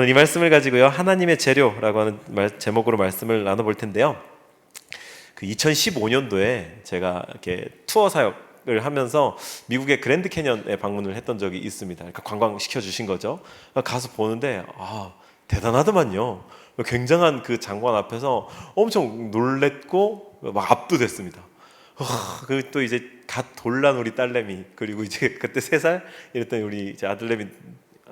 오늘 이 말씀을 가지고요, 하나님의 재료라고 하는 제목으로 말씀을 나눠볼 텐데요. 그 2015년도에 제가 이렇게 투어 사역을 하면서 미국의 그랜드 캐년에 방문을 했던 적이 있습니다. 그러니까 관광시켜 주신 거죠. 가서 보는데 대단하더만요. 굉장한 그 장관 앞에서 엄청 놀랬고 막 압도됐습니다. 또 이제 갓 돌난 우리 딸내미, 그리고 이제 그때 3살 이랬던 우리 이제 아들내미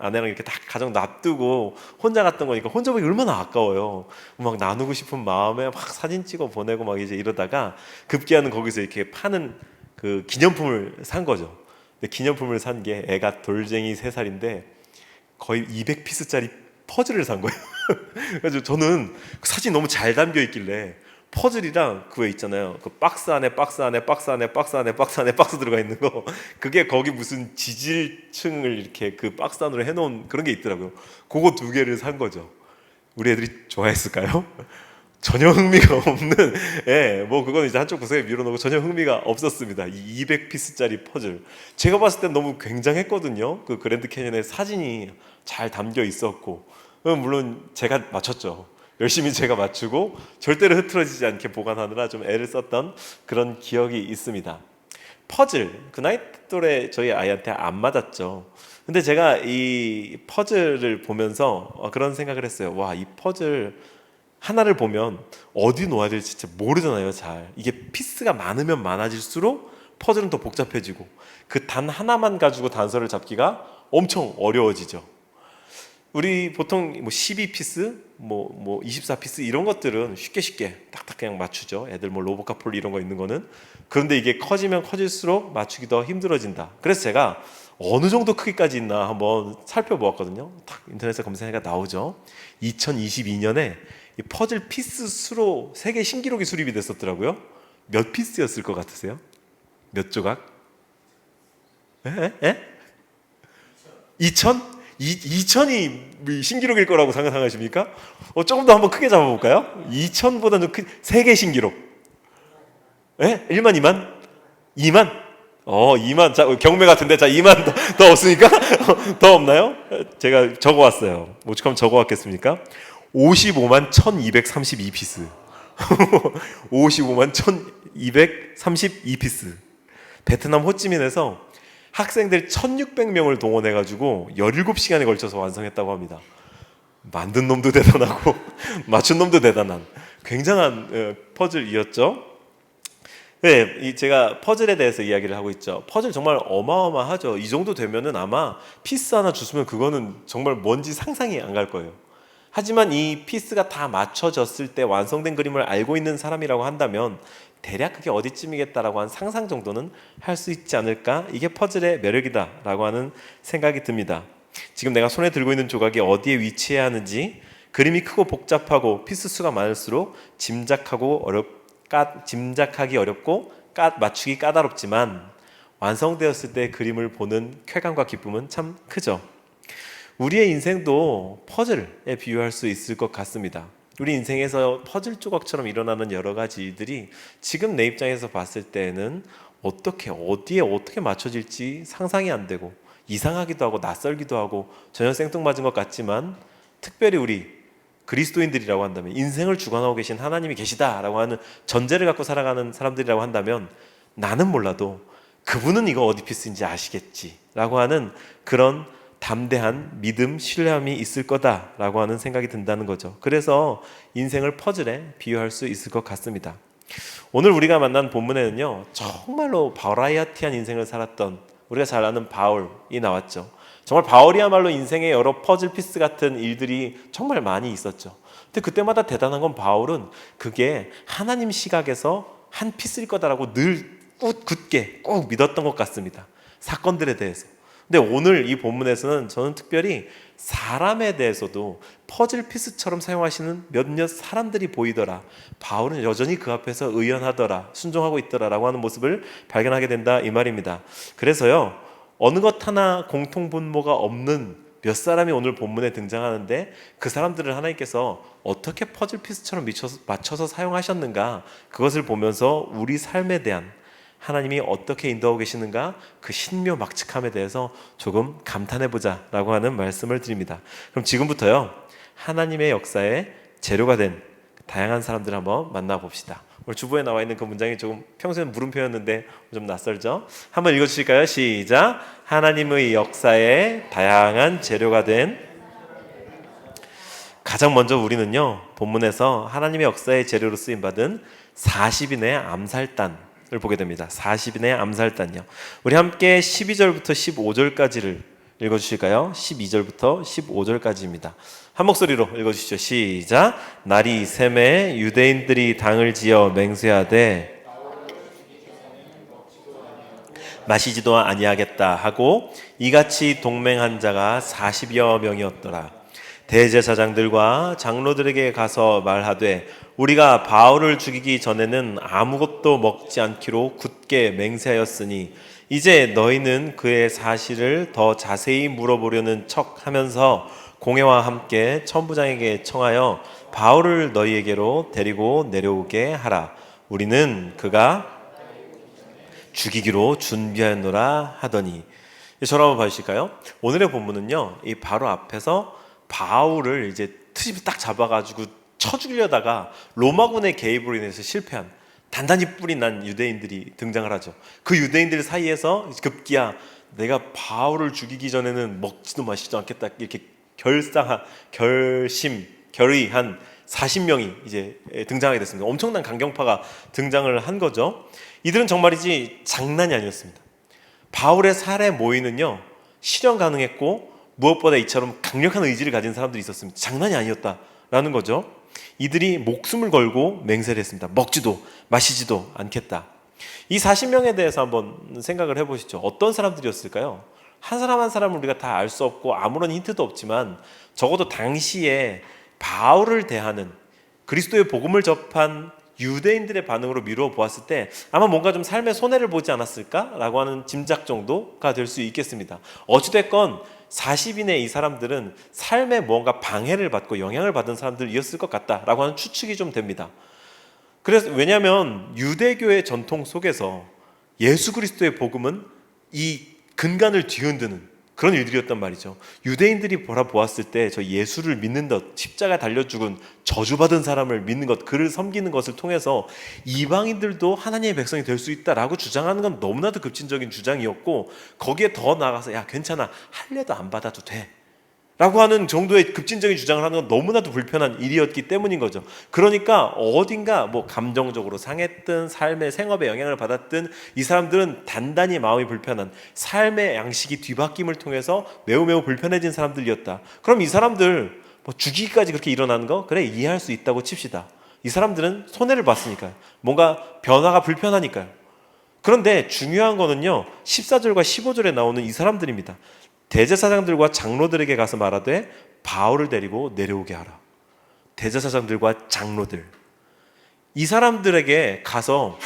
아내랑 이렇게 다 가정 놔두고 혼자 갔던 거니까 혼자 보기 얼마나 아까워요. 막 나누고 싶은 마음에 막 사진 찍어 보내고 막 이제 이러다가 급기야는 거기서 이렇게 파는 그 기념품을 산 거죠. 근데 기념품을 산 게 애가 돌쟁이 3살인데 거의 200피스짜리 퍼즐을 산 거예요. 그래서 저는 그 사진 너무 잘 담겨 있길래 퍼즐이랑 그거 있잖아요. 그 박스 안에 박스 안에 박스 안에 박스 안에 박스 안에 박스 들어가 있는 거, 그게 거기 무슨 지질층을 이렇게 그 박스 안으로 해놓은 그런 게 있더라고요. 그거 2개를 산 거죠. 우리 애들이 좋아했을까요? 전혀 흥미가 없는, 뭐 그건 이제 한쪽 구석에 밀어놓고 전혀 흥미가 없었습니다. 이 200피스짜리 퍼즐, 제가 봤을 땐 너무 굉장했거든요. 그 그랜드 캐년에 사진이 잘 담겨 있었고, 물론 제가 맞췄죠. 열심히 제가 맞추고 절대로 흐트러지지 않게 보관하느라 좀 애를 썼던 그런 기억이 있습니다. 퍼즐, 그 나이 또래 저희 아이한테 안 맞았죠. 근데 제가 이 퍼즐을 보면서 그런 생각을 했어요. 이 퍼즐 하나를 보면 어디 놓아야 될지 진짜 모르잖아요. 잘 이게 피스가 많으면 많아질수록 퍼즐은 더 복잡해지고, 그 단 하나만 가지고 단서를 잡기가 엄청 어려워지죠. 우리 보통 12피스, 24피스 이런 것들은 쉽게 딱딱 그냥 맞추죠. 애들 로보카폴리 이런 거 있는 거는. 그런데 이게 커지면 커질수록 맞추기 더 힘들어진다. 그래서 제가 어느 정도 크기까지 있나 한번 살펴보았거든요. 딱 인터넷에 검색하니까 나오죠. 2022년에 이 퍼즐 피스 수로 세계 신기록이 수립이 됐었더라고요. 몇 피스였을 것 같으세요? 몇 조각? 2000? 2000이 신기록일 거라고 생각하십니까? 조금 더 한번 크게 잡아볼까요? 2000보다는 세계 신기록. 1만, 2만? 2만? 2만. 자, 경매 같은데. 자, 2만 더 없으니까? 더 없나요? 제가 적어왔어요. 오죽하면 적어왔겠습니까? 55만 1232피스. 55만 1232피스. 베트남 호찌민에서 학생들 1600명을 동원해가지고 17시간에 걸쳐서 완성했다고 합니다. 만든 놈도 대단하고 맞춘 놈도 대단한 굉장한 퍼즐이었죠. 제가 퍼즐에 대해서 이야기를 하고 있죠. 퍼즐 정말 어마어마하죠. 이 정도 되면은 아마 피스 하나 주시면 그거는 정말 뭔지 상상이 안 갈 거예요. 하지만 이 피스가 다 맞춰졌을 때 완성된 그림을 알고 있는 사람이라고 한다면 대략 그게 어디쯤이겠다라고 한 상상 정도는 할 수 있지 않을까? 이게 퍼즐의 매력이다라고 하는 생각이 듭니다. 지금 내가 손에 들고 있는 조각이 어디에 위치해야 하는지, 그림이 크고 복잡하고 피스 수가 많을수록 짐작하기 어렵고 맞추기 까다롭지만 완성되었을 때 그림을 보는 쾌감과 기쁨은 참 크죠. 우리의 인생도 퍼즐에 비유할 수 있을 것 같습니다. 우리 인생에서 퍼즐 조각처럼 일어나는 여러 가지 일들이 지금 내 입장에서 봤을 때는 어디에 어떻게 맞춰질지 상상이 안 되고 이상하기도 하고 낯설기도 하고 전혀 생뚱맞은 것 같지만, 특별히 우리 그리스도인들이라고 한다면, 인생을 주관하고 계신 하나님이 계시다라고 하는 전제를 갖고 살아가는 사람들이라고 한다면, 나는 몰라도 그분은 이거 어디 피스인지 아시겠지라고 하는 그런 담대한 믿음, 신뢰함이 있을 거다라고 하는 생각이 든다는 거죠. 그래서 인생을 퍼즐에 비유할 수 있을 것 같습니다. 오늘 우리가 만난 본문에는요, 정말로 버라이어티한 인생을 살았던 우리가 잘 아는 바울이 나왔죠. 정말 바울이야말로 인생의 여러 퍼즐 피스 같은 일들이 정말 많이 있었죠. 근데 그때마다 대단한 건 바울은 그게 하나님 시각에서 한 피스일 거다라고 늘 굳게 꼭 믿었던 것 같습니다. 사건들에 대해서. 근데 오늘 이 본문에서는 저는 특별히 사람에 대해서도 퍼즐 피스처럼 사용하시는 몇몇 사람들이 보이더라. 바울은 여전히 그 앞에서 의연하더라, 순종하고 있더라라고 하는 모습을 발견하게 된다, 이 말입니다. 그래서요, 어느 것 하나 공통분모가 없는 몇 사람이 오늘 본문에 등장하는데, 그 사람들을 하나님께서 어떻게 퍼즐 피스처럼 맞춰서 사용하셨는가, 그것을 보면서 우리 삶에 대한 하나님이 어떻게 인도하고 계시는가, 그 신묘막측함에 대해서 조금 감탄해보자 라고 하는 말씀을 드립니다. 그럼 지금부터요, 하나님의 역사의 재료가 된 다양한 사람들을 한번 만나봅시다. 오늘 주보에 나와 있는 그 문장이 조금 평소에는 물음표였는데 좀 낯설죠? 한번 읽어주실까요? 시작! 하나님의 역사에 다양한 재료가 된. 가장 먼저 우리는요, 본문에서 하나님의 역사의 재료로 쓰임받은 40인의 암살단을 보게 됩니다. 40인의 암살단이요. 우리 함께 12절부터 15절까지를 읽어주실까요? 12절부터 15절까지입니다. 한 목소리로 읽어주시죠. 시작! 날이 샘에 유대인들이 당을 지어 맹세하되 마시지도 아니하겠다 하고 이같이 동맹한 자가 40여 명이었더라. 대제사장들과 장로들에게 가서 말하되 우리가 바울을 죽이기 전에는 아무것도 먹지 않기로 굳게 맹세하였으니 이제 너희는 그의 사실을 더 자세히 물어보려는 척하면서 공회와 함께 천부장에게 청하여 바울을 너희에게로 데리고 내려오게 하라. 우리는 그가 죽이기로 준비하였노라 하더니. 저를 한번 봐주실까요? 오늘의 본문은요, 이 바로 앞에서 바울을 이제 트집을 딱 잡아가지고 쳐 죽이려다가 로마군의 개입으로 인해서 실패한 단단히 뿔이 난 유대인들이 등장을 하죠. 그 유대인들 사이에서 급기야 내가 바울을 죽이기 전에는 먹지도 마시지도 않겠다 이렇게 결의한 40명이 이제 등장하게 됐습니다. 엄청난 강경파가 등장을 한 거죠. 이들은 정말이지 장난이 아니었습니다. 바울의 살해 모의는요, 실현 가능했고 무엇보다 이처럼 강력한 의지를 가진 사람들이 있었습니다. 장난이 아니었다라는 거죠. 이들이 목숨을 걸고 맹세를 했습니다. 먹지도 마시지도 않겠다. 이 40명에 대해서 한번 생각을 해보시죠. 어떤 사람들이었을까요? 한 사람 한 사람을 우리가 다 알 수 없고 아무런 힌트도 없지만 적어도 당시에 바울을 대하는 그리스도의 복음을 접한 유대인들의 반응으로 미루어 보았을 때 아마 뭔가 좀 삶의 손해를 보지 않았을까라고 하는 짐작 정도가 될 수 있겠습니다. 어찌됐건 40인의 이 사람들은 삶에 뭔가 방해를 받고 영향을 받은 사람들이었을 것 같다라고 하는 추측이 좀 됩니다. 그래서 왜냐하면 유대교의 전통 속에서 예수 그리스도의 복음은 이 근간을 뒤흔드는 그런 일들이었단 말이죠. 유대인들이 보았을 때 저 예수를 믿는 것, 십자가 달려 죽은 저주받은 사람을 믿는 것, 그를 섬기는 것을 통해서 이방인들도 하나님의 백성이 될 수 있다라고 주장하는 건 너무나도 급진적인 주장이었고, 거기에 더 나아가서 야 괜찮아 할례도 안 받아도 돼 라고 하는 정도의 급진적인 주장을 하는 건 너무나도 불편한 일이었기 때문인 거죠. 그러니까 어딘가 뭐 감정적으로 상했든 삶의 생업에 영향을 받았든 이 사람들은 단단히 마음이 불편한 삶의 양식이 뒤바뀜을 통해서 매우 불편해진 사람들이었다. 그럼 이 사람들 뭐 죽이기까지 그렇게 일어나는 거 그래 이해할 수 있다고 칩시다. 이 사람들은 손해를 봤으니까요. 뭔가 변화가 불편하니까요. 그런데 중요한 거는요, 14절과 15절에 나오는 이 사람들입니다. 대제사장들과 장로들에게 가서 말하되 바울을 데리고 내려오게 하라. 대제사장들과 장로들, 이 사람들에게 가서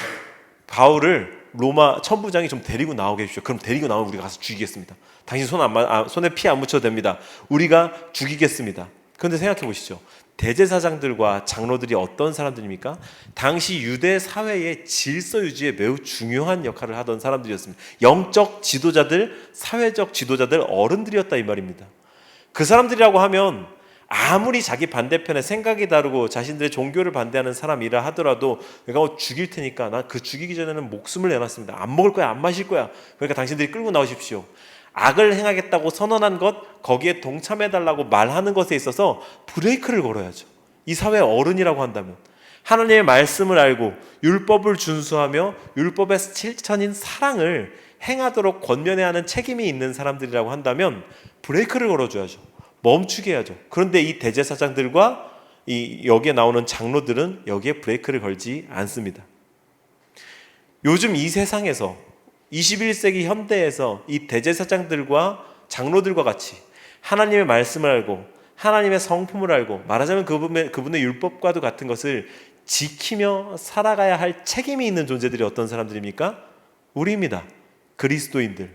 바울을 로마 천부장이 좀 데리고 나오게 해주십시오. 그럼 데리고 나오면 우리가 가서 죽이겠습니다. 당신 손에 피 안 묻혀도 됩니다. 우리가 죽이겠습니다. 그런데 생각해 보시죠. 대제사장들과 장로들이 어떤 사람들입니까? 당시 유대 사회의 질서 유지에 매우 중요한 역할을 하던 사람들이었습니다. 영적 지도자들, 사회적 지도자들, 어른들이었다 이 말입니다. 그 사람들이라고 하면 아무리 자기 반대편에 생각이 다르고 자신들의 종교를 반대하는 사람이라 하더라도 내가 죽일 테니까 나 그 죽이기 전에는 목숨을 내놨습니다. 안 먹을 거야, 안 마실 거야. 그러니까 당신들이 끌고 나오십시오. 악을 행하겠다고 선언한 것, 거기에 동참해달라고 말하는 것에 있어서 브레이크를 걸어야죠. 이 사회의 어른이라고 한다면 하나님의 말씀을 알고 율법을 준수하며 율법의 실천인 사랑을 행하도록 권면해야 하는 책임이 있는 사람들이라고 한다면 브레이크를 걸어줘야죠. 멈추게 해야죠. 그런데 이 대제사장들과 여기에 나오는 장로들은 여기에 브레이크를 걸지 않습니다. 요즘 이 세상에서 21세기 현대에서 이 대제사장들과 장로들과 같이 하나님의 말씀을 알고 하나님의 성품을 알고 말하자면 그분의 율법과도 같은 것을 지키며 살아가야 할 책임이 있는 존재들이 어떤 사람들입니까? 우리입니다. 그리스도인들.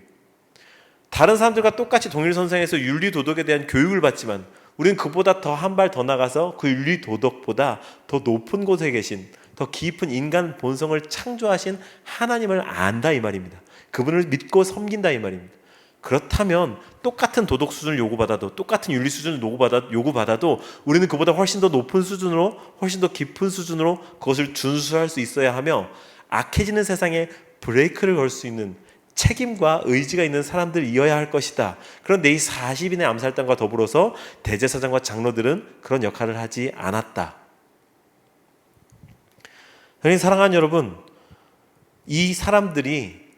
다른 사람들과 똑같이 동일선상에서 윤리도덕에 대한 교육을 받지만 우리는 그보다 더 한 발 더 나가서 그 윤리도덕보다 더 높은 곳에 계신 더 깊은 인간 본성을 창조하신 하나님을 안다 이 말입니다. 그분을 믿고 섬긴다 이 말입니다. 그렇다면 똑같은 도덕 수준을 요구받아도, 똑같은 윤리 수준을 요구받아도 우리는 그보다 훨씬 더 높은 수준으로, 훨씬 더 깊은 수준으로 그것을 준수할 수 있어야 하며, 악해지는 세상에 브레이크를 걸 수 있는 책임과 의지가 있는 사람들이어야 할 것이다. 그런데 이 40인의 암살단과 더불어서 대제사장과 장로들은 그런 역할을 하지 않았다. 사랑하는 여러분, 이 사람들이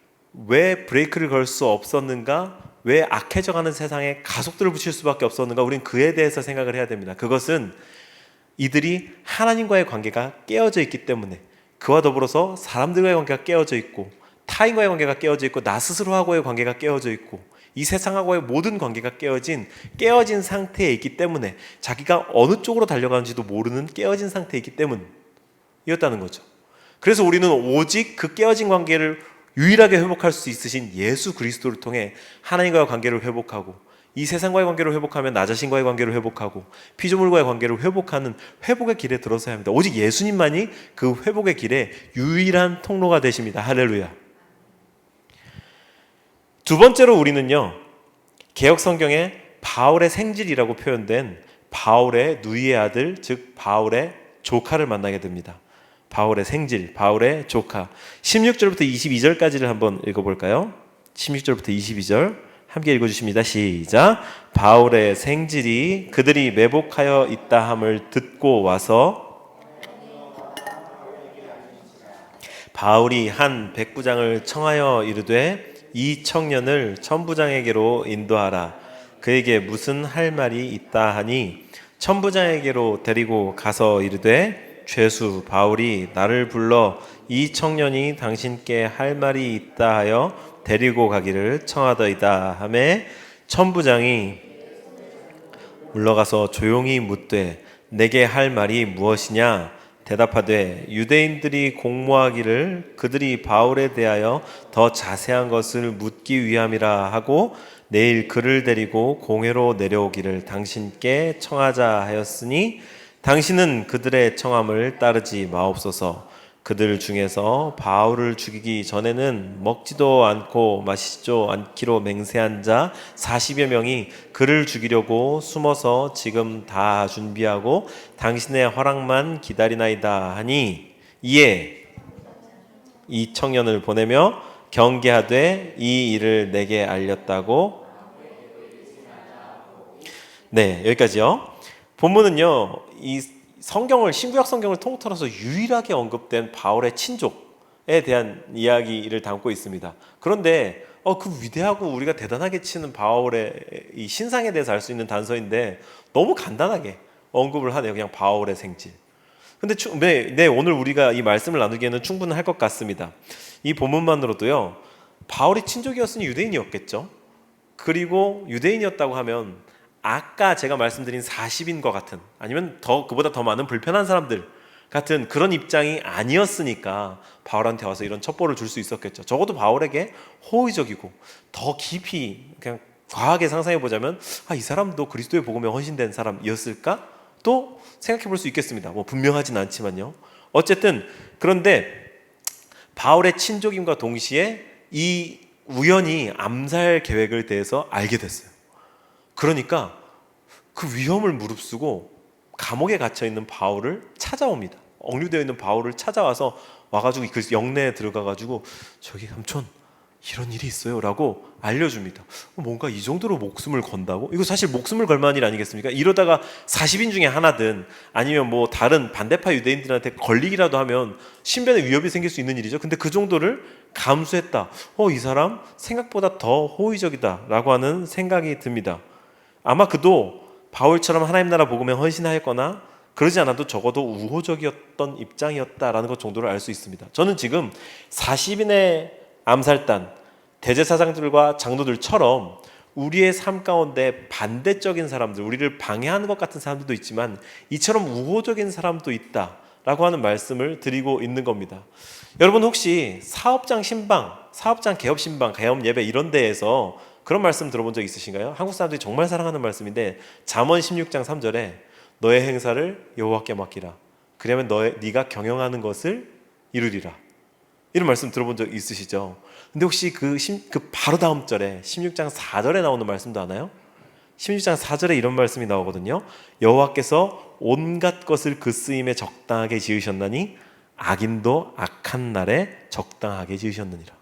왜 브레이크를 걸 수 없었는가? 왜 악해져가는 세상에 가속도를 붙일 수밖에 없었는가? 우린 그에 대해서 생각을 해야 됩니다. 그것은 이들이 하나님과의 관계가 깨어져 있기 때문에, 그와 더불어서 사람들과의 관계가 깨어져 있고, 타인과의 관계가 깨어져 있고, 나 스스로하고의 관계가 깨어져 있고, 이 세상하고의 모든 관계가 깨어진 상태에 있기 때문에, 자기가 어느 쪽으로 달려가는지도 모르는 깨어진 상태에 있기 때문이었다는 거죠. 그래서 우리는 오직 그 깨어진 관계를 유일하게 회복할 수 있으신 예수 그리스도를 통해 하나님과의 관계를 회복하고, 이 세상과의 관계를 회복하면 나 자신과의 관계를 회복하고, 피조물과의 관계를 회복하는 회복의 길에 들어서야 합니다. 오직 예수님만이 그 회복의 길에 유일한 통로가 되십니다. 할렐루야. 두 번째로 우리는요, 개역 성경에 바울의 생질이라고 표현된 바울의 누이의 아들, 즉 바울의 조카를 만나게 됩니다. 바울의 생질, 바울의 조카. 16절부터 22절까지를 한번 읽어볼까요? 16절부터 22절 함께 읽어주십니다. 시작. 바울의 생질이 그들이 매복하여 있다 함을 듣고 와서 바울이 한 백부장을 청하여 이르되 이 청년을 천부장에게로 인도하라. 그에게 무슨 할 말이 있다 하니 천부장에게로 데리고 가서 이르되 죄수 바울이 나를 불러 이 청년이 당신께 할 말이 있다 하여 데리고 가기를 청하더이다 하매 천부장이 물러가서 조용히 묻되 내게 할 말이 무엇이냐 대답하되 유대인들이 공모하기를 그들이 바울에 대하여 더 자세한 것을 묻기 위함이라 하고 내일 그를 데리고 공회로 내려오기를 당신께 청하자 하였으니 당신은 그들의 청함을 따르지 마옵소서. 그들 중에서 바울을 죽이기 전에는 먹지도 않고 마시지도 않기로 맹세한 자 40여 명이 그를 죽이려고 숨어서 지금 다 준비하고 당신의 허락만 기다리나이다 하니 이에 이 청년을 보내며 경계하되 이 일을 내게 알렸다고. 네, 여기까지요. 본문은요, 이 성경을, 신구약 성경을 통틀어서 유일하게 언급된 바울의 친족에 대한 이야기를 담고 있습니다. 그런데 그 위대하고 우리가 대단하게 치는 바울의 이 신상에 대해서 알 수 있는 단서인데 너무 간단하게 언급을 하네요. 그냥 바울의 생질. 근데 오늘 우리가 이 말씀을 나누기에는 충분할 것 같습니다. 이 본문만으로도요, 바울이 친족이었으니 유대인이었겠죠. 그리고 유대인이었다고 하면 아까 제가 말씀드린 40인과 같은, 아니면 그보다 더 많은 불편한 사람들 같은 그런 입장이 아니었으니까 바울한테 와서 이런 첩보를 줄 수 있었겠죠. 적어도 바울에게 호의적이고 더 깊이 그냥 과하게 상상해 보자면 이 사람도 그리스도의 복음에 헌신된 사람이었을까? 또 생각해 볼 수 있겠습니다. 뭐 분명하진 않지만요. 어쨌든 그런데 바울의 친족임과 동시에 이 우연히 암살 계획을 대해서 알게 됐어요. 그러니까 그 위험을 무릅쓰고 감옥에 갇혀있는 바울을 찾아옵니다. 억류되어 있는 바울을 찾아와서 와가지고 그 영내에 들어가가지고 저기 삼촌 이런 일이 있어요 라고 알려줍니다. 뭔가 이 정도로 목숨을 건다고? 이거 사실 목숨을 걸 만한 일 아니겠습니까? 이러다가 40인 중에 하나든 아니면 뭐 다른 반대파 유대인들한테 걸리기라도 하면 신변에 위협이 생길 수 있는 일이죠. 근데 그 정도를 감수했다. 이 사람 생각보다 더 호의적이다 라고 하는 생각이 듭니다. 아마 그도 바울처럼 하나님 나라 복음에 헌신하였거나 그러지 않아도 적어도 우호적이었던 입장이었다라는 것 정도를 알 수 있습니다. 저는 지금 40인의 암살단, 대제사장들과 장로들처럼 우리의 삶 가운데 반대적인 사람들, 우리를 방해하는 것 같은 사람들도 있지만 이처럼 우호적인 사람도 있다라고 하는 말씀을 드리고 있는 겁니다. 여러분 혹시 사업장 신방, 사업장 개업 신방, 개업 예배 이런 데에서 그런 말씀 들어본 적 있으신가요? 한국 사람들이 정말 사랑하는 말씀인데 잠언 16장 3절에 너의 행사를 여호와께 맡기라. 그러면 네가 경영하는 것을 이루리라. 이런 말씀 들어본 적 있으시죠? 근데 혹시 그 바로 다음 절에 16장 4절에 나오는 말씀도 아나요? 16장 4절에 이런 말씀이 나오거든요. 여호와께서 온갖 것을 그 쓰임에 적당하게 지으셨나니 악인도 악한 날에 적당하게 지으셨느니라.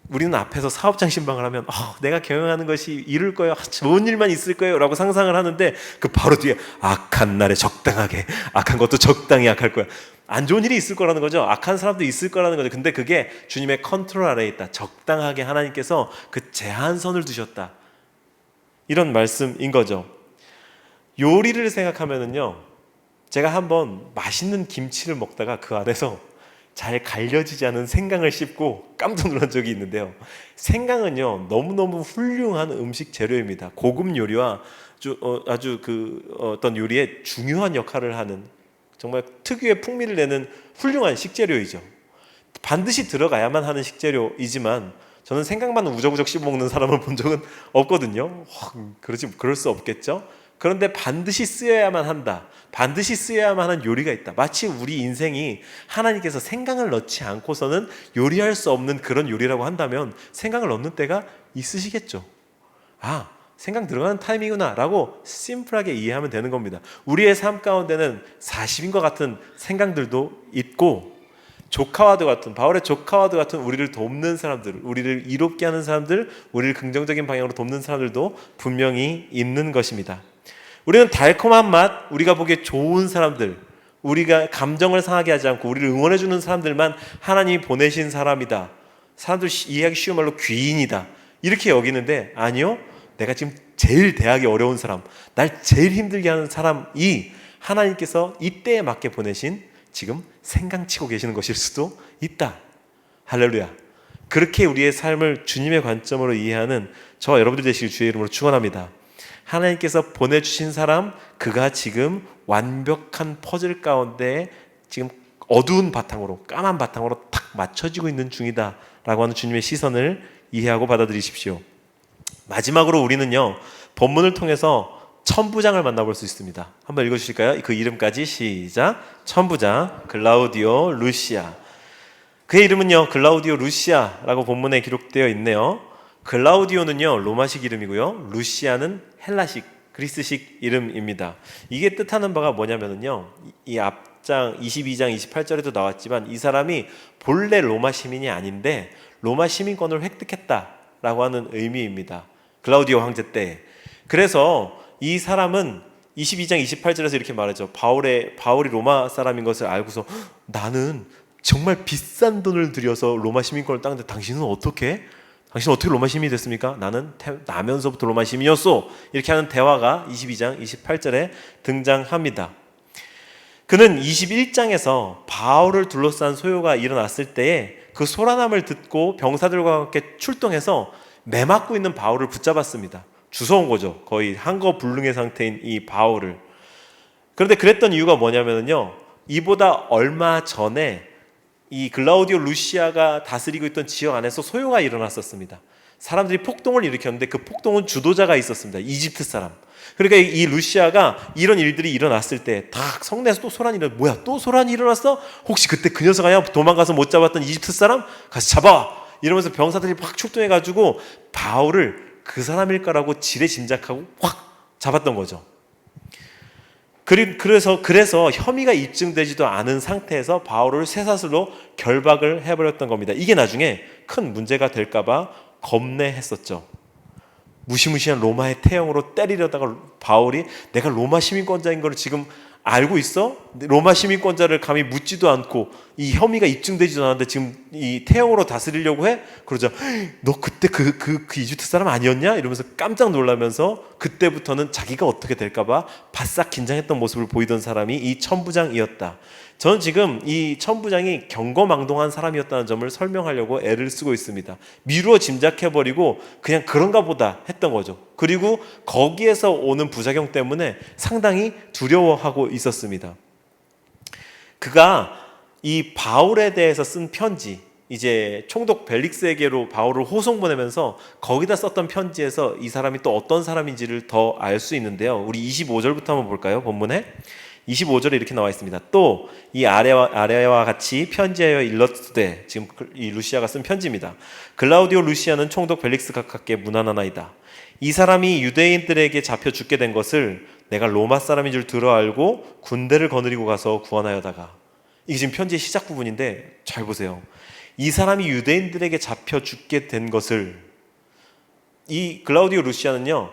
우리는 앞에서 사업장 신방을 하면 내가 경영하는 것이 이룰 거예요, 좋은 일만 있을 거예요 라고 상상을 하는데 그 바로 뒤에 악한 날에 적당하게, 악한 것도 적당히 악할 거야, 안 좋은 일이 있을 거라는 거죠. 악한 사람도 있을 거라는 거죠. 근데 그게 주님의 컨트롤 아래에 있다. 적당하게 하나님께서 그 제한선을 두셨다, 이런 말씀인 거죠. 요리를 생각하면은요, 제가 한번 맛있는 김치를 먹다가 그 안에서 잘 갈려지지 않은 생강을 씹고 깜짝 놀란 적이 있는데요. 생강은요, 너무너무 훌륭한 음식 재료입니다. 고급 요리와 아주 어떤 요리에 중요한 역할을 하는, 정말 특유의 풍미를 내는 훌륭한 식재료이죠. 반드시 들어가야만 하는 식재료이지만 저는 생강만 우적우적 씹어먹는 사람을 본 적은 없거든요. 그럴 수 없겠죠. 그런데 반드시 쓰여야만 한다, 반드시 쓰여야만 하는 요리가 있다. 마치 우리 인생이 하나님께서 생강을 넣지 않고서는 요리할 수 없는 그런 요리라고 한다면 생강을 넣는 때가 있으시겠죠. 생강 들어가는 타임이구나 라고 심플하게 이해하면 되는 겁니다. 우리의 삶 가운데는 40인과 같은 생강들도 있고, 조카와도 같은, 바울의 조카와도 같은 우리를 돕는 사람들, 우리를 이롭게 하는 사람들, 우리를 긍정적인 방향으로 돕는 사람들도 분명히 있는 것입니다. 우리는 달콤한 맛, 우리가 보기에 좋은 사람들, 우리가 감정을 상하게 하지 않고 우리를 응원해주는 사람들만 하나님이 보내신 사람이다, 사람들 이해하기 쉬운 말로 귀인이다, 이렇게 여기는데, 아니요, 내가 지금 제일 대하기 어려운 사람, 날 제일 힘들게 하는 사람이 하나님께서 이때에 맞게 보내신 지금 생강치고 계시는 것일 수도 있다. 할렐루야. 그렇게 우리의 삶을 주님의 관점으로 이해하는 저와 여러분들 되시길 주의 이름으로 축원합니다. 하나님께서 보내주신 사람, 그가 지금 완벽한 퍼즐 가운데 지금 어두운 바탕으로, 까만 바탕으로 탁 맞춰지고 있는 중이다 라고 하는 주님의 시선을 이해하고 받아들이십시오. 마지막으로 우리는요, 본문을 통해서 천부장을 만나볼 수 있습니다. 한번 읽어주실까요? 그 이름까지 시작. 천부장 글라우디오 루시아. 그의 이름은요, 글라우디오 루시아라고 본문에 기록되어 있네요. 글라우디오는요, 로마식 이름이고요, 루시아는 헬라식, 그리스식 이름입니다. 이게 뜻하는 바가 뭐냐면요, 이 앞장 22장 28절에도 나왔지만 이 사람이 본래 로마 시민이 아닌데 로마 시민권을 획득했다라고 하는 의미입니다. 글라우디오 황제 때. 그래서 이 사람은 22장 28절에서 이렇게 말하죠. 바울이 로마 사람인 것을 알고서 나는 정말 비싼 돈을 들여서 로마 시민권을 땄는데 당신은 어떻게 로마 시민이 됐습니까? 나는 나면서부터 로마 시민이었어. 이렇게 하는 대화가 22장 28절에 등장합니다. 그는 21장에서 바울을 둘러싼 소요가 일어났을 때에 그 소란함을 듣고 병사들과 함께 출동해서 매맞고 있는 바울을 붙잡았습니다. 주워온 거죠. 거의 한거불능의 상태인 이 바울을. 그런데 그랬던 이유가 뭐냐면요, 이보다 얼마 전에 이 글라우디오 루시아가 다스리고 있던 지역 안에서 소요가 일어났었습니다. 사람들이 폭동을 일으켰는데 그 폭동은 주도자가 있었습니다. 이집트 사람. 그러니까 이 루시아가 이런 일들이 일어났을 때 딱 성내에서 또 소란이 일어났어. 뭐야, 또 소란이 일어났어? 혹시 그때 그 녀석 아니야? 도망가서 못 잡았던 이집트 사람? 가서 잡아와! 이러면서 병사들이 막 출동해가지고 바울을 그 사람일 거라고 지레짐작하고 확 잡았던 거죠. 그래서 혐의가 입증되지도 않은 상태에서 바울을 쇠사슬로 결박을 해버렸던 겁니다. 이게 나중에 큰 문제가 될까봐 겁내했었죠. 무시무시한 로마의 태형으로 때리려다가 바울이 내가 로마 시민권자인 걸 지금 알고 있어? 로마 시민권자를 감히 묻지도 않고 이 혐의가 입증되지도 않았는데 지금 이 태형으로 다스리려고 해? 그러자 너 그때 그 이집트 사람 아니었냐? 이러면서 깜짝 놀라면서 그때부터는 자기가 어떻게 될까봐 바싹 긴장했던 모습을 보이던 사람이 이 천부장이었다. 저는 지금 이 천부장이 경거망동한 사람이었다는 점을 설명하려고 애를 쓰고 있습니다. 미루어 짐작해버리고 그냥 그런가 보다 했던 거죠. 그리고 거기에서 오는 부작용 때문에 상당히 두려워하고 있었습니다. 그가 이 바울에 대해서 쓴 편지, 이제 총독 벨릭스에게로 바울을 호송 보내면서 거기다 썼던 편지에서 이 사람이 또 어떤 사람인지를 더 알 수 있는데요. 우리 25절부터 한번 볼까요? 본문에 25절에 이렇게 나와 있습니다. 또 이 아래와 같이 편지하여 일렀으되, 지금 이 루시아가 쓴 편지입니다. 글라우디오 루시아는 총독 벨릭스 각하께 문안하나이다. 이 사람이 유대인들에게 잡혀 죽게 된 것을 내가 로마 사람인 줄 들어 알고 군대를 거느리고 가서 구원하여다가, 이게 지금 편지의 시작 부분인데 잘 보세요. 이 사람이 유대인들에게 잡혀 죽게 된 것을, 이 글라우디오 루시아는요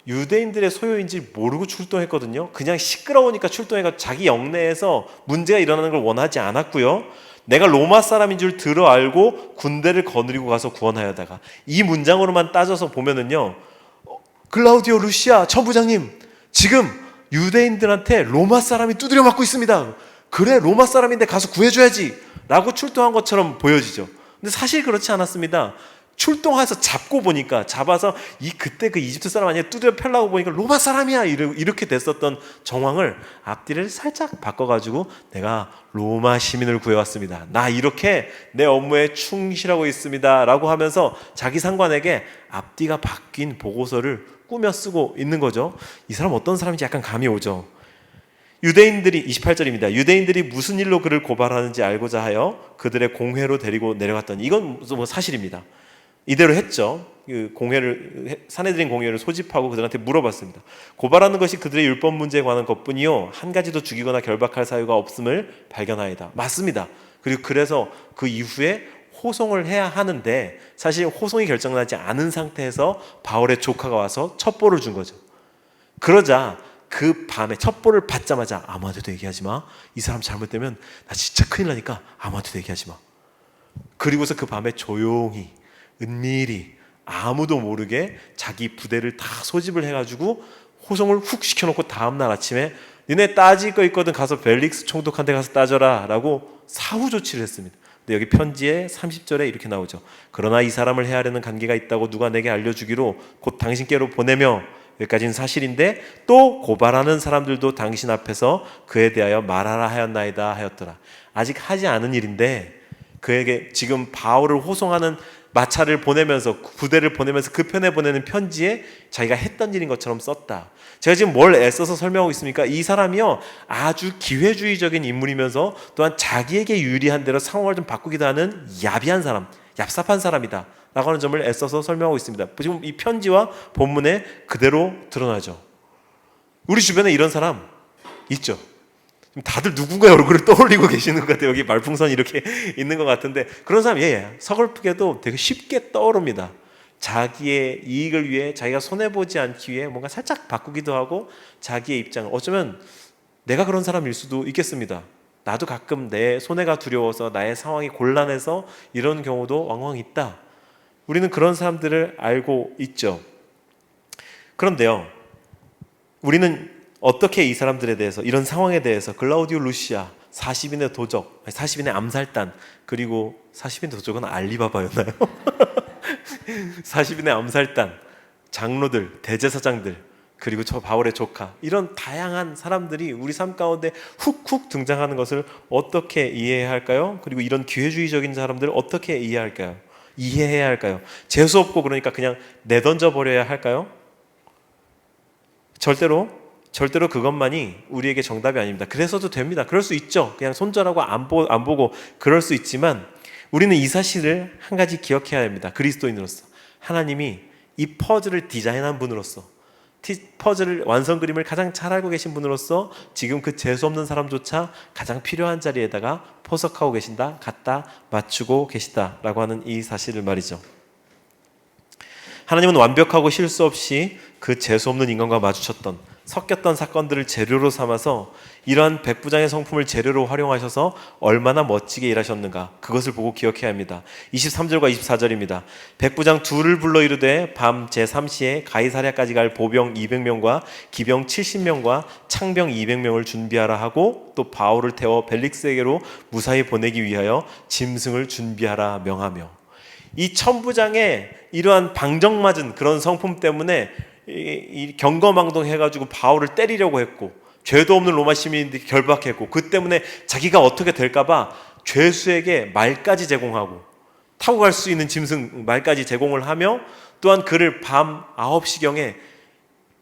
유대인들의 소유인지 모르고 출동했거든요. 그냥 시끄러우니까 출동해서 자기 영내에서 문제가 일어나는 걸 원하지 않았고요. 내가 로마 사람인 줄 들어 알고 군대를 거느리고 가서 구원하여다가, 이 문장으로만 따져서 보면은요, 글라우디오 루시아 천부장님, 지금 유대인들한테 로마 사람이 두드려 맞고 있습니다. 그래, 로마 사람인데 가서 구해줘야지 라고 출동한 것처럼 보여지죠. 근데 사실 그렇지 않았습니다. 출동해서 잡고 보니까, 잡아서 그때 그 이집트 사람 아니야 두드려 펴려고 보니까 로마 사람이야 이렇게 됐었던 정황을 앞뒤를 살짝 바꿔가지고, 내가 로마 시민을 구해왔습니다, 나 이렇게 내 업무에 충실하고 있습니다 라고 하면서 자기 상관에게 앞뒤가 바뀐 보고서를 꾸며 쓰고 있는 거죠. 이 사람 어떤 사람인지 약간 감이 오죠. 유대인들이, 28절입니다. 유대인들이 무슨 일로 그를 고발하는지 알고자 하여 그들의 공회로 데리고 내려갔더니, 이건 뭐 사실입니다. 이대로 했죠. 사내들인 공회를 소집하고 그들한테 물어봤습니다. 고발하는 것이 그들의 율법 문제에 관한 것뿐이요 한 가지도 죽이거나 결박할 사유가 없음을 발견하이다. 맞습니다. 그리고 그래서 그 이후에 호송을 해야 하는데, 사실 호송이 결정나지 않은 상태에서 바울의 조카가 와서 첩보를 준 거죠. 그러자 그 밤에 첩보를 받자마자 아무한테도 얘기하지 마. 이 사람 잘못되면 나 진짜 큰일 나니까 아무한테도 얘기하지 마. 그리고서 그 밤에 조용히 은밀히 아무도 모르게 자기 부대를 다 소집을 해가지고 호송을 훅 시켜놓고 다음날 아침에 니네 따질 거 있거든 가서 벨릭스 총독한테 가서 따져라 라고 사후 조치를 했습니다. 근데 여기 편지에 30절에 이렇게 나오죠. 그러나 이 사람을 해하려는 관계가 있다고 누가 내게 알려주기로 곧 당신께로 보내며, 여기까지는 사실인데 또 고발하는 사람들도 당신 앞에서 그에 대하여 말하라 하였나이다 하였더라. 아직 하지 않은 일인데 그에게 지금 바울을 호송하는 마차를 보내면서, 부대를 보내면서 그 편에 보내는 편지에 자기가 했던 일인 것처럼 썼다. 제가 지금 뭘 애써서 설명하고 있습니까? 이 사람이요 아주 기회주의적인 인물이면서 또한 자기에게 유리한 대로 상황을 좀 바꾸기도 하는 야비한 사람, 얍삽한 사람이다 라고 하는 점을 애써서 설명하고 있습니다. 지금 이 편지와 본문에 그대로 드러나죠. 우리 주변에 이런 사람 있죠. 다들 누군가의 얼굴을 떠올리고 계시는 것 같아요. 여기 말풍선이 이렇게 있는 것 같은데, 그런 사람 서글프게도 되게 쉽게 떠오릅니다. 자기의 이익을 위해, 자기가 손해보지 않기 위해 뭔가 살짝 바꾸기도 하고, 자기의 입장을, 어쩌면 내가 그런 사람일 수도 있겠습니다. 나도 가끔 내 손해가 두려워서, 나의 상황이 곤란해서 이런 경우도 왕왕 있다. 우리는 그런 사람들을 알고 있죠. 그런데요, 우리는 어떻게 이 사람들에 대해서, 이런 상황에 대해서 글라우디오 루시아, 40인의 도적, 40인의 암살단, 그리고 40인의 도적은 알리바바였나요? 40인의 암살단, 장로들, 대제사장들, 그리고 저 바울의 조카, 이런 다양한 사람들이 우리 삶 가운데 훅훅 등장하는 것을 어떻게 이해해야 할까요? 그리고 이런 기회주의적인 사람들을 어떻게 이해해야 할까요? 재수없고 그러니까 그냥 내던져 버려야 할까요? 절대로 그것만이 우리에게 정답이 아닙니다. 그래서도 됩니다. 그럴 수 있죠. 그냥 손절하고 안 보고 그럴 수 있지만, 우리는 이 사실을 한 가지 기억해야 합니다. 그리스도인으로서 하나님이 이 퍼즐을 디자인한 분으로서, 퍼즐을 완성 그림을 가장 잘 알고 계신 분으로서 지금 그 재수 없는 사람조차 가장 필요한 자리에다가 포석하고 계신다, 갖다 맞추고 계시다라고 하는 이 사실을 말이죠. 하나님은 완벽하고 실수 없이 그 재수 없는 인간과 마주쳤던, 섞였던 사건들을 재료로 삼아서 이러한 백부장의 성품을 재료로 활용하셔서 얼마나 멋지게 일하셨는가, 그것을 보고 기억해야 합니다. 23절과 24절입니다. 백부장 둘을 불러 이르되 밤 제3시에 가이사랴까지 갈 보병 200명과 기병 70명과 창병 200명을 준비하라 하고, 또 바울을 태워 벨릭스에게로 무사히 보내기 위하여 짐승을 준비하라 명하며, 이 천부장의 이러한 방정맞은 그런 성품 때문에 이 경거망동해가지고 바울을 때리려고 했고, 죄도 없는 로마 시민들이 결박했고, 그 때문에 자기가 어떻게 될까봐 죄수에게 말까지 제공하고, 타고 갈 수 있는 짐승 말까지 제공을 하며, 또한 그를 밤 9시경에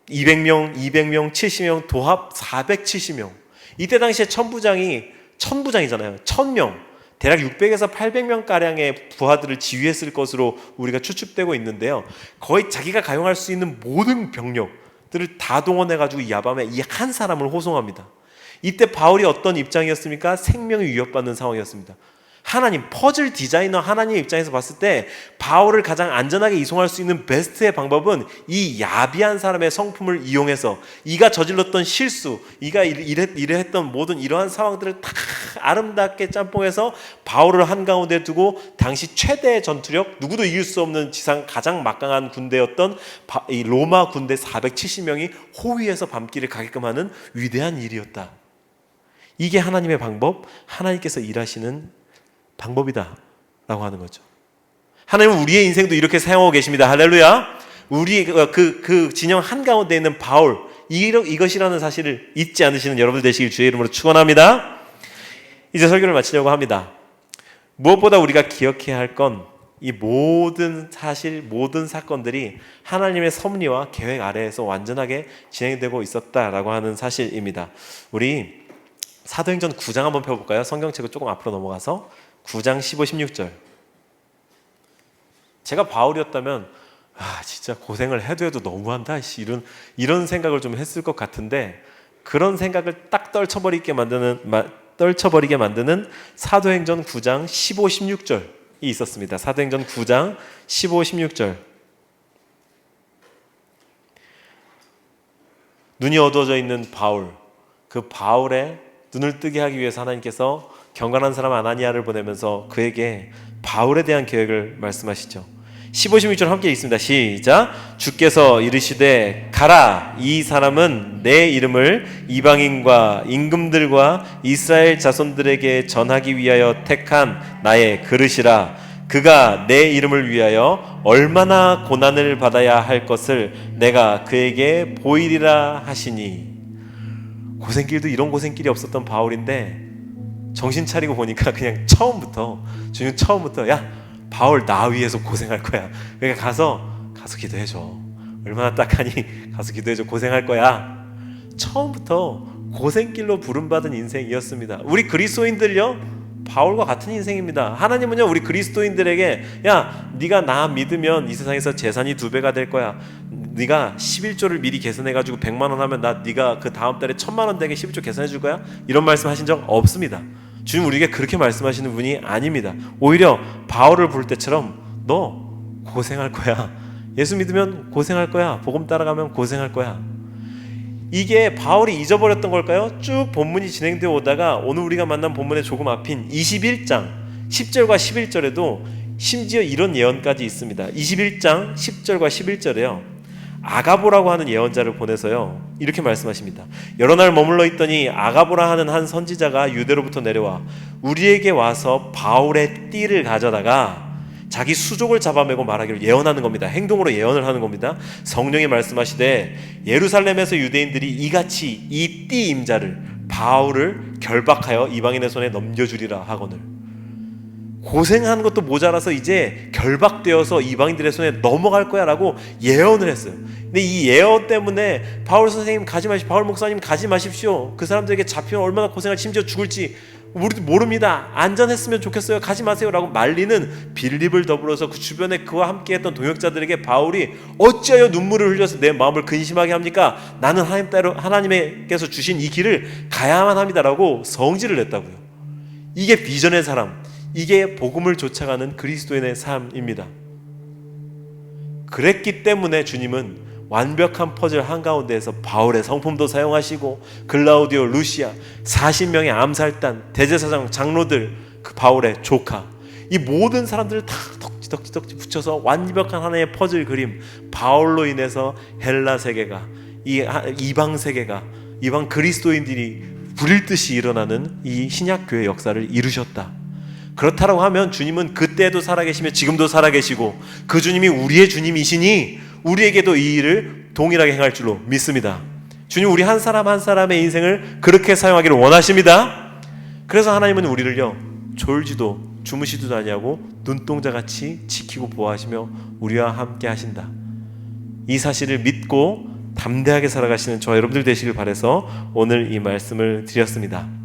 200명, 70명, 도합 470명, 이때 당시에 천부장이잖아요. 1000명, 대략 600에서 800명 가량의 부하들을 지휘했을 것으로 우리가 추측되고 있는데요. 거의 자기가 가용할 수 있는 모든 병력들을 다 동원해가지고 이 야밤에 이 한 사람을 호송합니다. 이때 바울이 어떤 입장이었습니까? 생명이 위협받는 상황이었습니다. 하나님, 퍼즐 디자이너 하나님의 입장에서 봤을 때 바울을 가장 안전하게 이송할 수 있는 베스트의 방법은 이 야비한 사람의 성품을 이용해서 이가 저질렀던 실수, 이가 이랬던 모든 이러한 상황들을 다 아름답게 짬뽕해서 바울을 한가운데 두고 당시 최대의 전투력, 누구도 이길 수 없는 지상 가장 막강한 군대였던 이 로마 군대 470명이 호위해서 밤길을 가게끔 하는 위대한 일이었다. 이게 하나님의 방법, 하나님께서 일하시는 방법이다 라고 하는 거죠. 하나님은 우리의 인생도 이렇게 사용하고 계십니다. 할렐루야. 우리 그 진영 한가운데 있는 바울, 이것이라는 사실을 잊지 않으시는 여러분들 되시길 주의 이름으로 축원합니다. 이제 설교를 마치려고 합니다. 무엇보다 우리가 기억해야 할 건 이 모든 사실, 모든 사건들이 하나님의 섭리와 계획 아래에서 완전하게 진행되고 있었다라고 하는 사실입니다. 우리 사도행전 9장 한번 펴볼까요? 성경책을 조금 앞으로 넘어가서 9장 15, 16절. 제가 바울이었다면 진짜 고생을 해도 너무한다 이런 생각을 좀 했을 것 같은데, 그런 생각을 딱 떨쳐버리게 만드는 사도행전 9장 15, 16절이 있었습니다. 사도행전 9장 15, 16절. 눈이 어두워져 있는 바울, 그 바울의 눈을 뜨게 하기 위해서 하나님께서 경건한 사람 아나니아를 보내면서 그에게 바울에 대한 계획을 말씀하시죠. 15, 16절 함께 읽습니다. 시작. 주께서 이르시되 가라, 이 사람은 내 이름을 이방인과 임금들과 이스라엘 자손들에게 전하기 위하여 택한 나의 그릇이라. 그가 내 이름을 위하여 얼마나 고난을 받아야 할 것을 내가 그에게 보이리라 하시니. 고생길도 이런 고생길이 없었던 바울인데 정신 차리고 보니까 그냥 주님 처음부터 야, 바울 나 위해서 고생할 거야. 그러니까 가서 기도해줘. 얼마나 딱하니 가서 기도해줘. 고생할 거야. 처음부터 고생길로 부름받은 인생이었습니다. 우리 그리스도인들요, 바울과 같은 인생입니다. 하나님은요, 우리 그리스도인들에게 야, 네가 나 믿으면 이 세상에서 재산이 2배가 될 거야. 네가 11조를 미리 계산해가지고 100만 원 하면 네가 그 다음 달에 1000만 원 되게 11조 계산해 줄 거야? 이런 말씀하신 적 없습니다. 주님 우리에게 그렇게 말씀하시는 분이 아닙니다. 오히려 바울을 부를 때처럼 너 고생할 거야. 예수 믿으면 고생할 거야. 복음 따라가면 고생할 거야. 이게 바울이 잊어버렸던 걸까요? 쭉 본문이 진행되어 오다가 오늘 우리가 만난 본문의 조금 앞인 21장 10절과 11절에도 심지어 이런 예언까지 있습니다. 21장 10절과 11절에요, 아가보라고 하는 예언자를 보내서요 이렇게 말씀하십니다. 여러 날 머물러 있더니 아가보라 하는 한 선지자가 유대로부터 내려와 우리에게 와서 바울의 띠를 가져다가 자기 수족을 잡아매고 말하기를 예언하는 겁니다. 행동으로 예언을 하는 겁니다. 성령이 말씀하시되 예루살렘에서 유대인들이 이같이 이 띠 임자를 바울을 결박하여 이방인의 손에 넘겨주리라 하거늘. 고생하는 것도 모자라서 이제 결박되어서 이방인들의 손에 넘어갈 거야 라고 예언을 했어요. 근데 이 예언 때문에 바울 선생님 가지 마십시오, 바울 목사님 가지 마십시오, 그 사람들에게 잡히면 얼마나 고생할, 심지어 죽을지 우리도 모릅니다, 안전했으면 좋겠어요, 가지 마세요 라고 말리는 빌립을 더불어서 그 주변에 그와 함께했던 동역자들에게 바울이 어찌하여 눈물을 흘려서 내 마음을 근심하게 합니까? 나는 하나님께서 주신 이 길을 가야만 합니다 라고 성질을 냈다고요. 이게 비전의 사람, 이게 복음을 쫓아가는 그리스도인의 삶입니다. 그랬기 때문에 주님은 완벽한 퍼즐 한가운데에서 바울의 성품도 사용하시고 글라우디오, 루시아, 40명의 암살단, 대제사장, 장로들, 그 바울의 조카, 이 모든 사람들을 다 덕지덕지 붙여서 완벽한 하나의 퍼즐 그림, 바울로 인해서 헬라 세계가, 이방 세계가, 이방 그리스도인들이 부릴 듯이 일어나는 이 신약교회 역사를 이루셨다. 그렇다고 하면 주님은 그때도 살아계시며 지금도 살아계시고 그 주님이 우리의 주님이시니 우리에게도 이 일을 동일하게 행할 줄로 믿습니다. 주님 우리 한 사람 한 사람의 인생을 그렇게 사용하기를 원하십니다. 그래서 하나님은 우리를요 졸지도 주무시지도 아니하고 눈동자같이 지키고 보호하시며 우리와 함께 하신다. 이 사실을 믿고 담대하게 살아가시는 저와 여러분들 되시길 바라서 오늘 이 말씀을 드렸습니다.